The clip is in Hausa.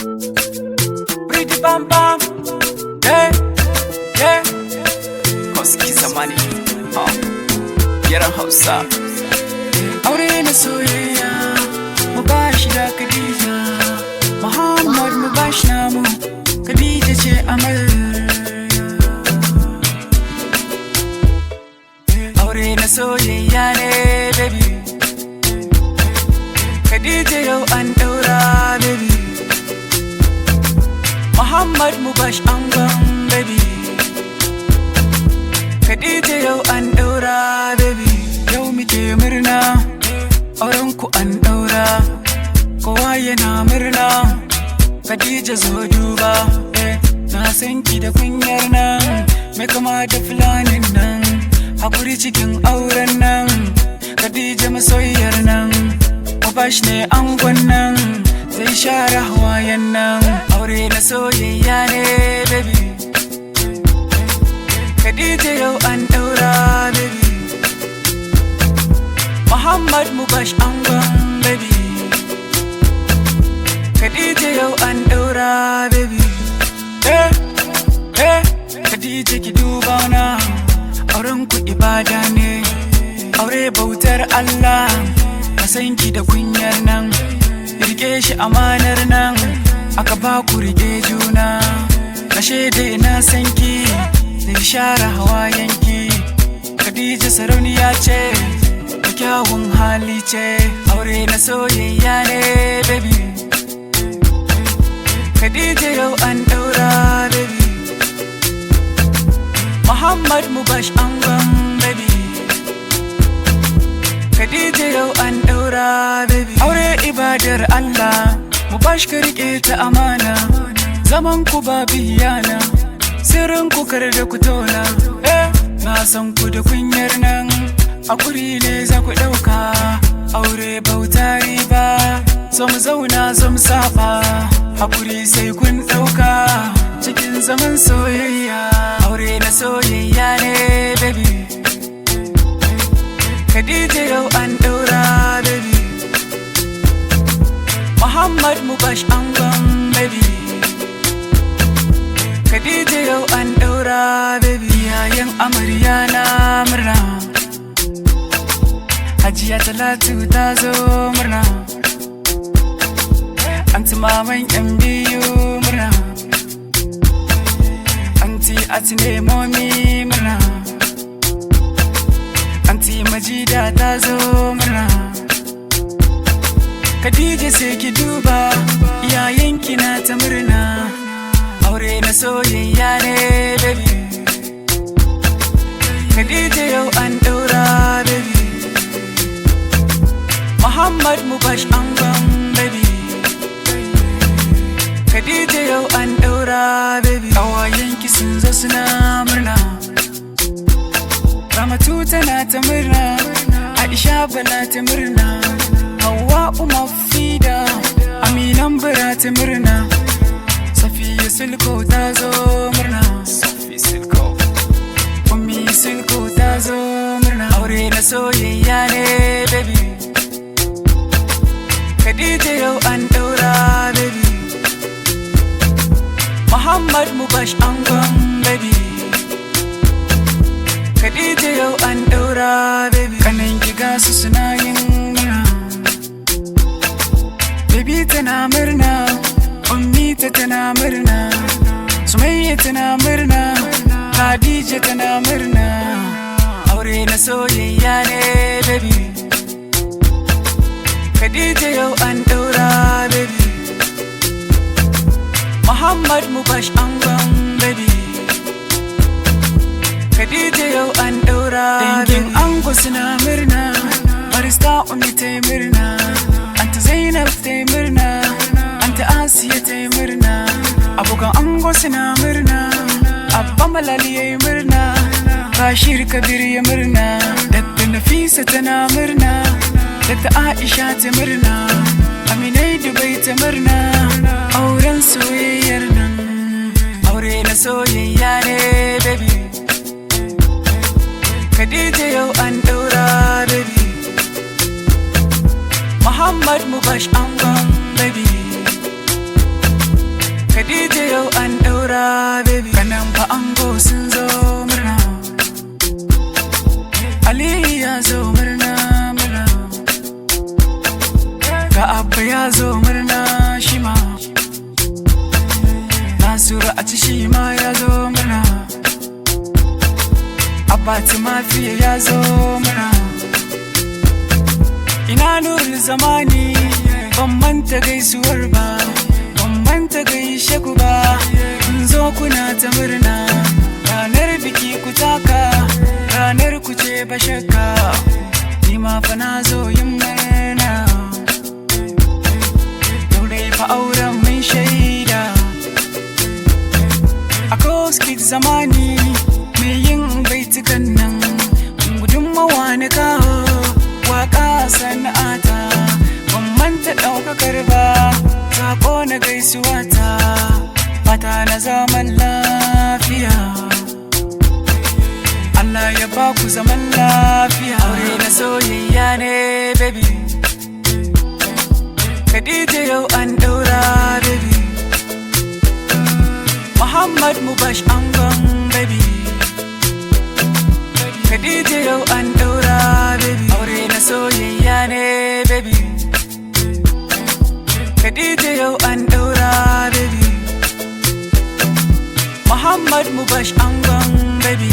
Pretty bam bam, yeah, yeah. Koski zamani, yaran Hausa. Aure na soyayya, mu bashi da Khadija. Muhammad mu bashi namu, Khadija ce amarya. Aure na soyayya ne baby, Khadija yau an daura baby. Muhammad mu bashi angon baby, Khadija yau an daura baby. Yau muke murna, auren ku an daura, kowa yana murna. Khadija zo duba, na san ki da kunyar nan, mai kama da fulanin nan, hakuri cikin auren nan. Khadija masoyiyar nan, Mubash ne angon nan, zai share hawayen nan. Aure na soyayya ne baby, Khadija yau an daura baby. Muhammad Mubash angon baby, Khadija yau an daura baby. Khadija ki duba na, auren ku ibada ne, aure bautar Allah. Ka san ki da kunyar nan, rike shi amanar nan, aka ba ku rike juna. Kashe dai na san ki, zai share hawayenki. Khadija sarauniya ce, kyawun hali ce, aure na soyayya ne baby. Khadija yau an daura baby, Muhammad Mubash angon baby. Khadija yau an daura baby. Aure ibadar Allah, Mubash ka rike ta amana. Zaman ku ba biyana, sirrin ku kar da ku tona. Na san ku da kunyar nan, hakuri ne za ku ɗauka. Aure bauta riba, so mu zauna so mu saba. Hakuri sai kun ɗauka, cikin zaman soyayya. Aure na soyayya ne baby, Khadija yau an daura baby. Muhammad Mubash angon baby, Khadija yau an daura baby. Yayan amarya na murna, Hajiya Talatu ta zo murna, Anti maman yan biyu murna, Anti Atine momi murna, Anti Majida ta zo murna. Khadija sai ki duba, iyayenki na ta murna. Aure na soyayya ne baby, Khadija yau an daura baby. Muhammad Mubash angon baby, Khadija yau an daura baby. Kawayenki sun zo suna murna, Ramatu tana ta murna, Aisha bala ta murna, Hawwa Mafida, Aminan bira ta murna, Safiya Silko ta zo murna, Safi Silko, Ummi Silko ta zo murna. Aure na soyayya ne baby, Khadija yau an daura baby. Muhammad Mubash angon baby, Khadija yau an daura baby. Kanan giga su suna yin murna, baby tana murna, Ummi ta tana murna, Sumayya tana murna, Khadija tana murna. Aure na soyayya ne baby, Khadija yau an daura baby. Muhammad Mubash angon baby, Khadija yau an daura. Dangin ango suna murna, Barista Ummi ta yi murna, Anta Zainab ta yi murna, Anta Asiya ta yi murna. Abokan ango suna murna, Abba Malali ya yi murna, Bashir Kabir ya murna, Dr. Nafisa tana murna, Dr. Aisha ta murna, Aminai Dubai ta murna. Auren soyayyar nan, aure na soyayya ne baby, Khadija yau an daura baby. Muhammad Mubash angon baby, daura baby. Kanan fa ango sun zo murna, Ali ya zo murna murna, ga Abba ya zo murna shima, Nasiru a ci shi ma ya zo murna, Abati Mafiya ya zo murna. Ina Nurul Zamani ban manta gaisuwar ba, ban manta gaishe ku ba, kun zo kuna ta murna. Ranar biki ku taka, ranar ku ce ba shakka, ni ma fa na zo yin murna. Yau dai fa auren mun shaida, a Koskit Zamani mai yin baitukan nan, gudunmawa na kawo waka sana'ata, ban manta ɗaukakar ba, sako na gaisuwa ta, fata na zaman lafiya. Allah ya ba ku zaman lafiya, aure na soyayya ne baby. Khadija yau an daura baby, Muhammad Mubash angon baby. Khadija yau an daura baby, aure na soyayya ne baby. Khadija yau an daura baby, Muhammad Mubash angon baby.